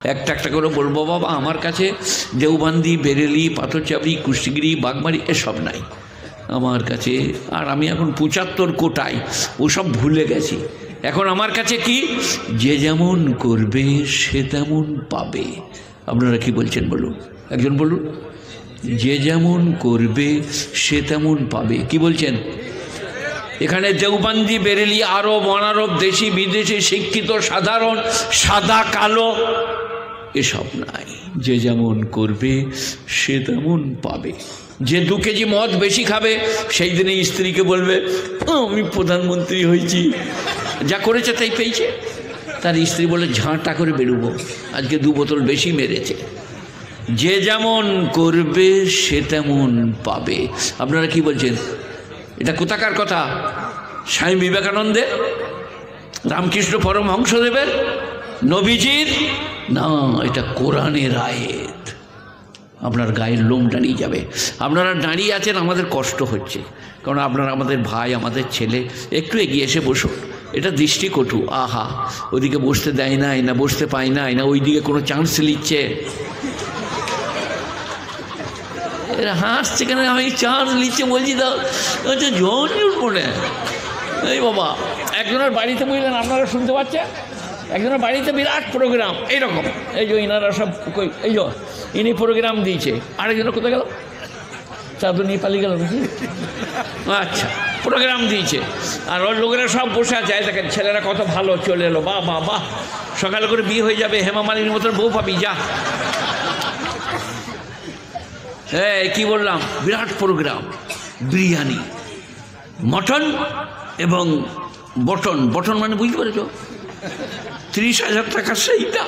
একটা একটা করে বলবো, বাবা আমার কাছে দেওবন্দি, বেরেলি, পাথরচাপড়ি, কুষ্টিগিরি, বাগমারি এসব নাই আমার কাছে। আর আমি এখন 75 কোটায়, ওসব ভুলে গেছি। এখন আমার কাছে কি, যে যেমন করবে সে তেমন পাবে। আপনারা কি বলছেন বলুন, একজন বলুন। যে যেমন করবে সে তেমন পাবে, কি বলছেন? এখানে দেওবন্দি, বেরেলি, আরব, অনারব, দেশি বিদেশি, শিক্ষিত, সাধারণ, সাদা কালো এসব নাই। যে যেমন করবে সে তেমন পাবে। যে 2 কেজি মদ বেশি খাবে সেই দিনে স্ত্রীকে বলবে আমি প্রধানমন্ত্রী হয়েছি, যা করেছে তাই পেয়েছে। তার স্ত্রী বলে ঝাঁটা করে বেরোবো, আজকে 2 বোতল বেশি মেরেছে। যে যেমন করবে সে তেমন পাবে। আপনারা কি বলছেন? এটা কোথাকার কথা? স্বামী বিবেকানন্দের, রামকৃষ্ণ পরমহংসদেবের, নবীজির? না, এটা কোরআনের আয়াত। আপনার গায়ের লোম দাঁড়িয়ে যাবে। আপনারা দাঁড়িয়ে আছেন, আমাদের কষ্ট হচ্ছে, কারণ আপনারা আমাদের ভাই, আমাদের ছেলে। একটু এগিয়ে এসে বসুন। এটা দৃষ্টিকটু। আহা, ওদিকে বসতে দেয় নাই, না বসতে পায় নাই, না ওইদিকে কোনো চান্স নিচ্ছে। এরা হাসছে কেন? আমি চান্স নিচ্ছে বলছি, দাও আচ্ছা জন পড়ে। এই বাবা, একজনের বাড়িতে বুঝলেন, আপনারা শুনতে পাচ্ছেন, একজনের বাড়িতে বিরাট প্রোগ্রাম এইরকম, এই যে ইনারা সব, এই যে ইনি প্রোগ্রাম দিয়েছে, আরেকজনের কোথায় গেল? চাদর নিয়ে পালিয়ে গেল নাকি? আচ্ছা, প্রোগ্রাম দিয়েছে, আর ওর লোকেরা সব বসে আছে। দেখেন ছেলেরা কত ভালো চলে এলো, বাহ বাহ বাহ, সকালে করে বিয়ে হয়ে যাবে, হেমা মালিনীর মতন বউ পাবি, যা। হ্যাঁ, কি বললাম? বিরাট প্রোগ্রাম, বিরিয়ানি, মটন এবং বটন। বটন মানে বুঝতে পেরেছ? 30,000 টাকা সেইটা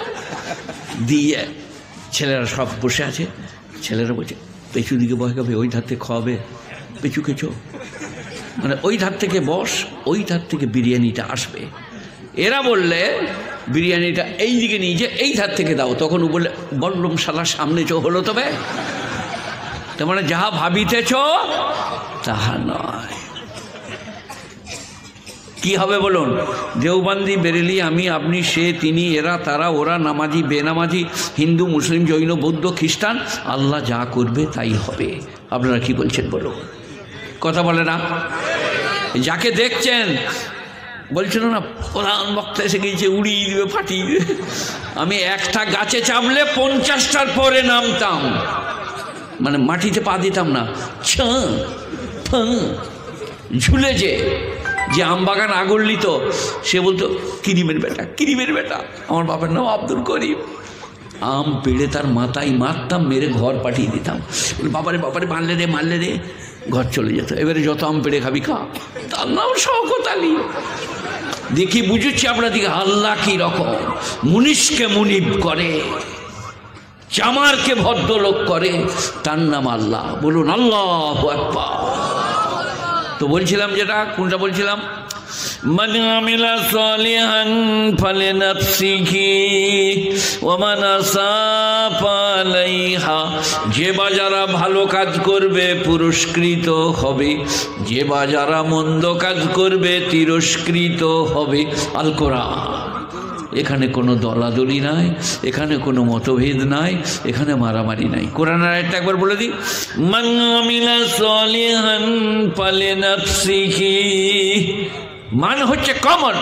দিয়ে ছেলেরা সব বসে আছে। ছেলেরা বলছে পেছু দিকে বসে খাবে, ওই ধার থেকে খাওয়াবে, পেছু কেছো, মানে ওই ধার থেকে বস, ওই ধার থেকে বিরিয়ানিটা আসবে। এরা বললে বিরিয়ানিটা এই দিকে নিয়ে যে এই ধার থেকে দাও। তখন ও বললে বললাম শালা সামনে চো হলো, তবে তার মানে যাহা ভাবিতেছ তাহা নয়। কি হবে বলুন? দেওবন্দি, বেরেলি, আমি, আপনি, সে, তিনি, এরা, তারা, ওরা, নামাজি, বেনামাজি, হিন্দু, মুসলিম, জৈন, বৌদ্ধ, খ্রিস্টান, আল্লাহ যা করবে তাই হবে। আপনারা কি বলছেন বলুন? কথা বলে না? যাকে দেখছেন বলছিল না প্রধান বক্তা এসে গিয়েছে, উড়িয়ে দিবে, ফাটিয়ে দিবে। আমি একটা গাছে চাপলে 50টার পরে নামতাম, মানে মাটিতে পা দিতাম না, ঝুলে যে আমবাগান আগরলিত, সে বলতো কিরিমের বেটা, কিরিমের বেটা। আমার বাবার নাম আব্দুল করিম। আম পেড়ে তার মাথায় মারতাম, মেরে ঘর পাঠিয়ে দিতাম। বাবারে বাবারে, মারলে রে, মারলে রে, ঘর চলে যেত। এবারে যত আম পেড়ে খাবি খা। তার নাম শওকত আলী। দেখি বুঝেছি আপনার দিকে আল্লাহ কি রকম মুনিশকে মুনিব করে, জামারকে ভদ্রলোক করে, তার নাম আল্লাহ। বলুন আল্লাহু আকবার। তো বলছিলাম যেটা, কোনটা বলছিলাম? মান আমিলা সালিহান ফালিনাফসিহি ওয়া মান আসাফা আলাইহা। যে বা যারা ভালো কাজ করবে পুরস্কৃত হবে, যে বা যারা মন্দ কাজ করবে তিরস্কৃত হবে। আল কোরআন। এখানে কোনো দলাদলি নাই, এখানে কোনো মতভেদ নাই, এখানে মারামারি নাই। কোরআনের আয়াতটা একবার বলে দিই, মান আমিলা সালিহান ফালিনাফসিহি। মান হচ্ছে কমন,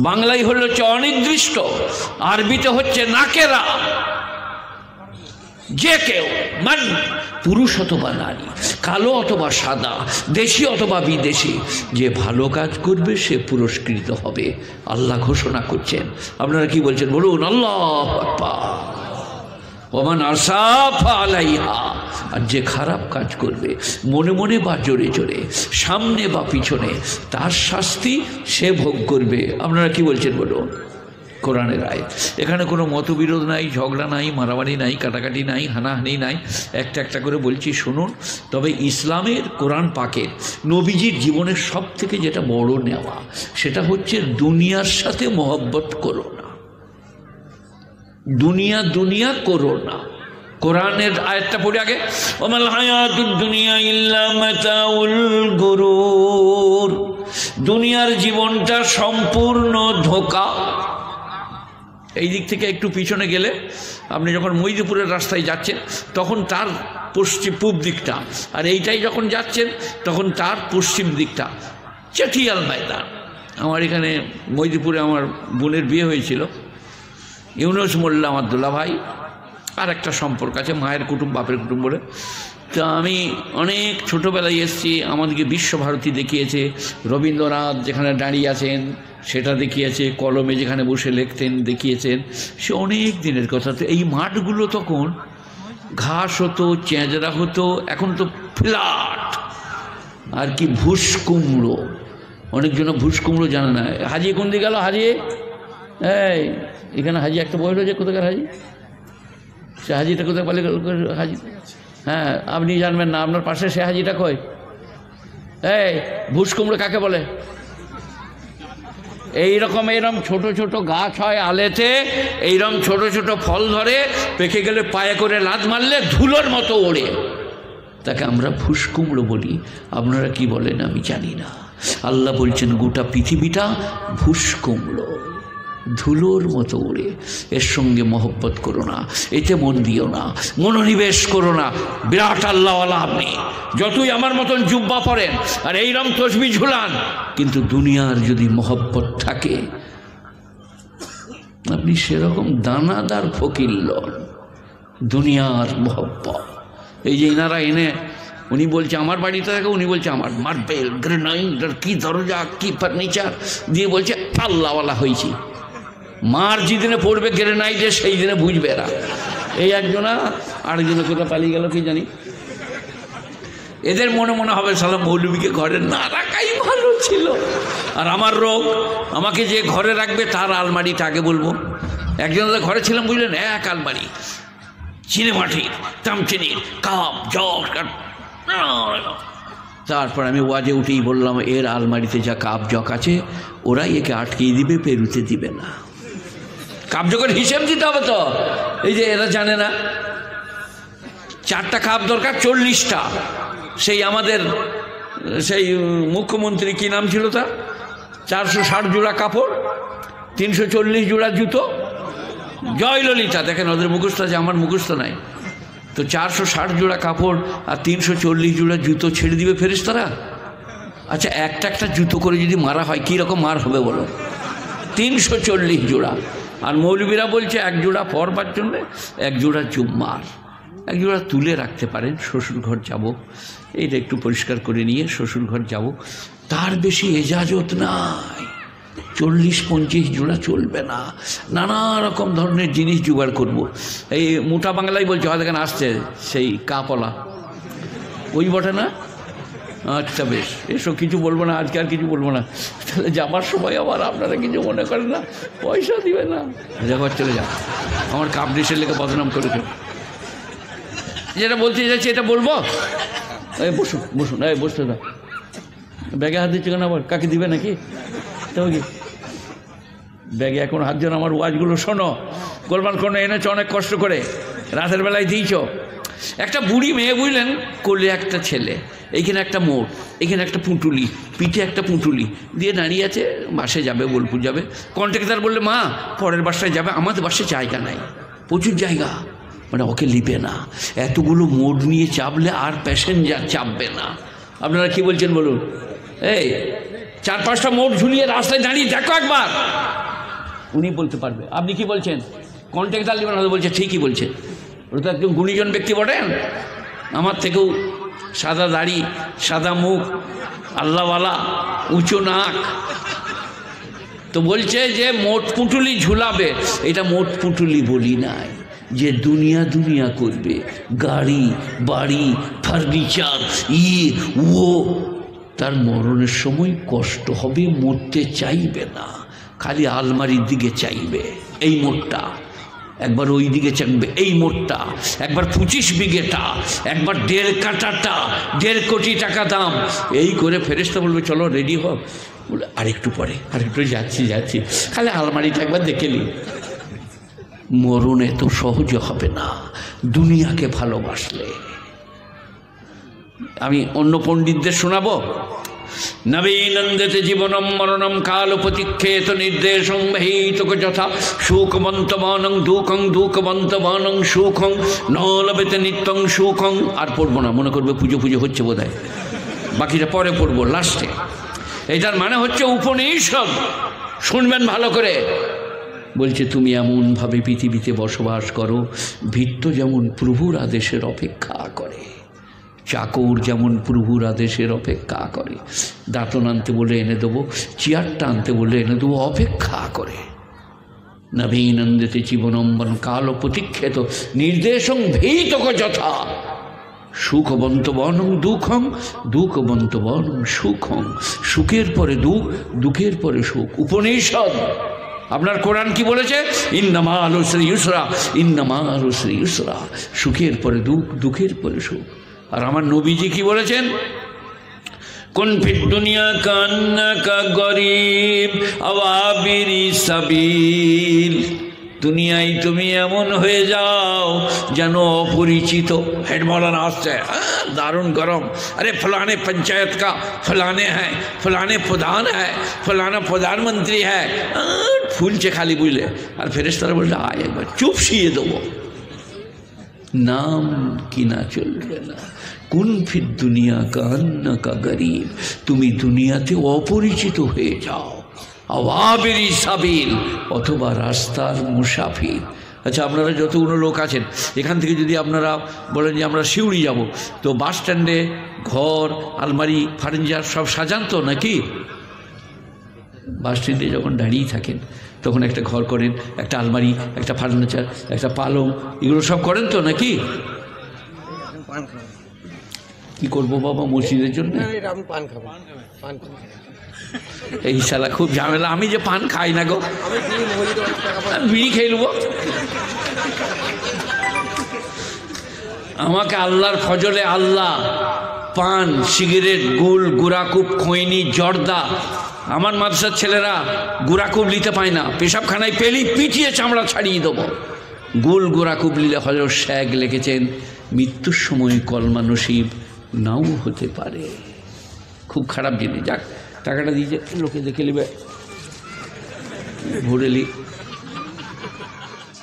বাংলায় হলো হচ্ছে অনির্দিষ্ট, আরবিতে হচ্ছে নাকেরা। যে কেউ, মান পুরুষ অথবা নারী, কালো অথবা সাদা, দেশি অথবা বিদেশি, যে ভালো কাজ করবে সে পুরস্কৃত হবে, আল্লাহ ঘোষণা করছেন। আপনারা কি বলছেন বলুন? আল্লাহু আকবার। ওমান আসাফা আলাইহা। আর যে খারাপ কাজ করবে মনে মনে বা জোরে জোরে, সামনে বা পিছনে, তার শাস্তি সে ভোগ করবে। আপনারা কি বলছেন বলুন? কোরআনের আয়াত। এখানে কোনো মতবিরোধ নাই, ঝগড়া নাই, মারামারি নাই, কাটাকাটি নাই, হানাহানি নাই। একটা একটা করে বলছি শুনুন। তবে ইসলামের, কোরআন পাকের, নবীজির জীবনের সব থেকে যেটা বড় নেওয়া, সেটা হচ্ছে দুনিয়ার সাথে মহব্বত করো না, দুনিয়া দুনিয়া করো না। কোরআনের আয়াতটা পড়ে আগে, ওমাল হায়াতুদ দুনিয়া ইল্লা মাতাউল গুরুর। দুনিয়ার জীবনটা সম্পূর্ণ ধোঁকা। এই দিক থেকে একটু পিছনে গেলে আপনি যখন মইদপুরের রাস্তায় যাচ্ছেন তখন তার পূব দিকটা, আর এইটাই যখন যাচ্ছেন তখন তার পশ্চিম দিকটা চেটিয়াল ময়দান। আমার এখানে মইদপুরে আমার বোনের বিয়ে হয়েছিল, ইউনুস মোল্লা আমার দুলা ভাই, আর একটা সম্পর্ক আছে মায়ের কুটুম বাপের কুটুম বলে। তো আমি অনেক ছোটোবেলায় এসেছি, আমাদেরকে বিশ্বভারতী দেখিয়েছে, রবীন্দ্রনাথ যেখানে দাঁড়িয়ে আছেন সেটা দেখিয়েছে, কলমে যেখানে বসে লিখতেন দেখিয়েছেন, সে অনেক দিনের কথা। তো এই মাঠগুলো তখন ঘাস হতো, চেঁচড়া হতো, এখন তো ফ্ল্যাট। আর কি ভুস কুমড়ো, অনেকজন ভুস কুমড়ো জানে না। হাজি কোন দিকে গেল? হাজি এই এখানে হাজি একটা বই রয়েছে, কোথাকার হাজি? সে হাজিটা কোথায় পালে হাজি? হ্যাঁ, আপনি জানবেন না, আপনার পাশে সে হাজিটা কই? এই ভুস কুমড়ো কাকে বলে? এইরকম ছোট ছোট গাছ হয় আলেতে, এইরকম ছোট ছোট ফল ধরে, পেকে গেলে পায়ে করে লাথ মারলে ধুলোর মতো ওড়ে, তাকে আমরা ভুস কুমড়ো বলি। আপনারা কি বলেন আমি জানি না। আল্লাহ বলছেন গোটা পৃথিবীটা ভুস কুমড়ো, ধুলোর মতো উড়ে। এর সঙ্গে মহব্বত করো না, এতে মন দিও না, মনোনিবেশ করো না। বিরাট আল্লাহওয়ালা আপনি, যতই আমার মতন জুব্বা পরেন আর এইরকম তসবিহ ঝুলান, কিন্তু দুনিয়ার যদি মহব্বত থাকে আপনি সেরকম দানাদার ফকির লন। দুনিয়ার মহব্বত, এই যে এনারা এনে উনি বলছে আমার বাড়িতে থাকে, উনি বলছে আমার মার্বেল গ্রেনাইট আর কি দরজা কি ফার্নিচার দিয়ে বলছে আল্লাহওয়ালা হয়েছি। মার যেদিনে পড়বে গ্রেনাইটে সেই দিনে বুঝবে এরা। এই একজনা, আরেকজনে কোথাও পালিয়ে গেল কি জানি। এদের মনে মনে হবে সালা মৌলবীকে ঘরে না রাখাই ভালো ছিল। আর আমার রোগ, আমাকে যে ঘরে রাখবে তার আলমারিটা আগে বলবো। একজনের ঘরে ছিলাম বুঝলেন, এক আলমারি চিনে মাটির তামচিনির কাপ জগ। তারপর আমি ওয়াজে উঠেই বললাম এর আলমারিতে যা কাপ জগ আছে ওরাই একে আটকিয়ে দিবে, পেরুতে দিবে না। কাপ জগের হিসেব দিতে হবে তো, এই যে এরা জানে না। 4টা কাপ দরকার 40টা। সেই আমাদের সেই মুখ্যমন্ত্রী কি নাম ছিল তার, 460 জোড়া কাপড়, 340 জোড়া জুতো, জয়ললিতা। দেখেন ওদের মুখস্থ আছে, আমার মুখস্থ নাই। তো 460 জোড়া কাপড় আর 340 জোড়া জুতো ছেড়ে দিবে ফেরেশতারা? আচ্ছা, একটা একটা জুতো করে যদি মারা হয় কীরকম মার হবে বলো? 340 জোড়া। আর মৌলবীরা বলছে 1 জোড়া পরবার জন্য 1 জোড়া জুম্মার, 1 জোড়া তুলে রাখতে পারেন। শ্বশুর ঘর যাব, এইটা একটু পরিষ্কার করে নিয়ে শ্বশুর ঘর যাব, তার বেশি এজাজত নাই। 40-25 জোড়া চলবে না, নানা রকম ধরনের জিনিস জোগাড় করব। এই মোটা বাংলায় বলছে, হয়তো এখানে আসছে সেই কাপলা, ওই বটে না? আচ্ছা বেশ, এসব কিছু বলবো না আজকে, আর কিছু বলবো না। তাহলে যাবার সময় আবার আপনারা কিছু মনে করেন না, পয়সা দিবে না, যাবার চলে যা। আমার কাপ ডিশের লেগে বদনাম করেছে। যেটা বলতে যাচ্ছি এটা বলবো। এই বসুন বসুন, এই বসতে দাও। ব্যাগে হাত দিচ্ছে কেন আবার? কাকে দিবে নাকি? তো কি ব্যাগে এখন হাত জন? আমার ওয়াজগুলো শোনো, গোলমাল কোনো এনেছ অনেক কষ্ট করে, রাতের বেলায় দিয়েছ। একটা বুড়ি মেয়ে বুঝলেন, কোলে একটা ছেলে, এইখানে একটা মোট, এখানে একটা পুঁটুলি, পিঠে একটা পুঁটুলি দিয়ে দাঁড়িয়ে আছে। বাসে যাবে, বোলপুর যাবে। কন্ট্রাক্টর বললে মা পরের বাসায় যাবে, আমাদের বাসে জায়গা নাই, প্রচুর জায়গা, মানে ওকে লিবে না। এতগুলো মোট নিয়ে চাপলে আর প্যাসেঞ্জার চাপবে না। আপনারা কি বলছেন বলুন? এই 4-5টা মোট ঝুলিয়ে রাস্তায় দাঁড়িয়ে দেখো একবার, উনি বলতে পারবে। আপনি কি বলছেন? কন্ট্রাক্টর লিবেন না? বলছে ঠিকই বলছে, ওটা তো একজন গুণীজন ব্যক্তি বটেন, আমার থেকেও সাদা দাড়ি, সাদা মুখ, আল্লাহওয়ালা, উঁচু নাক। তো বলছে যে মোট পুঁটুলি ঝুলাবে। এটা মোট পুঁটুলি বলি নাই, যে দুনিয়া দুনিয়া করবে, গাড়ি বাড়ি ফার্নিচার ও, তার মরণের সময় কষ্ট হবে, মরতে চাইবে না, খালি আলমারির দিকে চাইবে। এই মোটটা একবার ওই দিকে চাইবে, এই মোটটা একবার 25 বিঘেটা, একবার 1.5 কাঠাটা, 1.5 কোটি টাকা দাম। এই করে ফেরেশতা বলবে চলো রেডি হ, বলে আরেকটু পরে, আরেকটু যাচ্ছি, খালি আলমারিটা একবার দেখে নি। মরণ এত সহজে হবে না দুনিয়াকে ভালোবাসলে। আমি অন্য পণ্ডিতদের শোনাবো, নবীনন্দিতে জীবনম মরণম কাল প্রতিক্ষেত নির্দেশং মহীতক যথা সুখবন্তমানং দুঃখং দুঃখবন্তমানং সুখং ন লভেতে নিত্যং সুখং। আর পড়বো না, মনে করবে পুজো পুজো হচ্ছে বোধ হয়, বাকিটা পরে পড়বো লাস্টে। এটার মানে হচ্ছে উপনিষদ, শুনবেন ভালো করে। বলছে তুমি এমনভাবে পৃথিবীতে বসবাস করো, ভৃত্য যেমন প্রভুর আদেশের অপেক্ষা করে, চাকর যেমন প্রভুর আদেশের অপেক্ষা করে। দাঁতন আনতে বলে এনে দেবো, চেয়ারটা আনতে বলে এনে দেবো, অপেক্ষা করে। নবীনন্দিতে জীবনম্বন কাল প্রতীক্ষেত নির্দেশং ভীতক যথা সুখবন্ত বনং দুঃখং দুঃখবন্ত বনং সুখং। সুখের পরে দুঃখ, দুঃখের পরে সুখ। উপনিষদ। আপনার কোরআন কি বলেছে? ইন্নামাল উসরি ইউসরা, ইন্নামাল উসরি ইউসরা। সুখের পরে দুঃখ, দুঃখের পরে সুখ। আর আমার নবীজি কি বলেছেন? কুন ফিদ দুনিয়া কান্নাকা গরিব আওয়াবিরি সাবিল। দুনিয়ায় তুমি এমন হয়ে যাও যেন অপরিচিত। হেড মৌলানা আসছে, দারুণ গরম, আরে फलाने पंचायत का फलाने हैं, फलाने प्रधान है, फलाना प्रधानमंत्री है, ফুলছে খালি বুঝলে। আর ফেরেশতারা বললে আয় একবার চুপ শিয়ে দেবো, নাম কিনা চলবে না। কুন ফিদ দুনিয়া কা আন্না কা গরিব, তুমি দুনিয়াতে অপরিচিত হয়ে যাও। আওয়াবিরি সাবিল, অথবা রাস্তার মুসাফির। আচ্ছা, আপনারা যতগুলো লোক আছেন এখান থেকে যদি আপনারা বলেন যে আমরা শিউড়ি যাব, তো বাস স্ট্যান্ডে ঘর, আলমারি, ফার্নিচার সব সাজান তো নাকি? বাস স্ট্যান্ডে যখন দাঁড়িয়ে থাকেন তখন একটা ঘর করেন, একটা আলমারি, একটা ফার্নিচার, একটা পালং, এগুলো সব করেন তো নাকি? কি করবো বাবা মসজিদের জন্য? এই শালা খুব ঝামেলা। আমি যে পান খাই না গো, বিড়ি খেয়ে নেবো। আমাকে আল্লাহর ফজলে আল্লাহ পান, সিগারেট, গুল, গুড়াকুপ, খৈনি, জর্দা। আমার মাদ্রাসার ছেলেরা গুড়াকুপ নিতে পায় না, পেশাবখানায় পেলি পিটিয়ে চামড়া ছাড়িয়ে দেবো। গুল গুড়াকুপ নিলে হজরত শেখ লিখেছেন মৃত্যুর সময় কলমা নসিব নাও হতে পারে। খুব খারাপ জিনিস। যাক, টাকাটা দিয়েছে, লোকে দেখে নেবে, ভরেলি।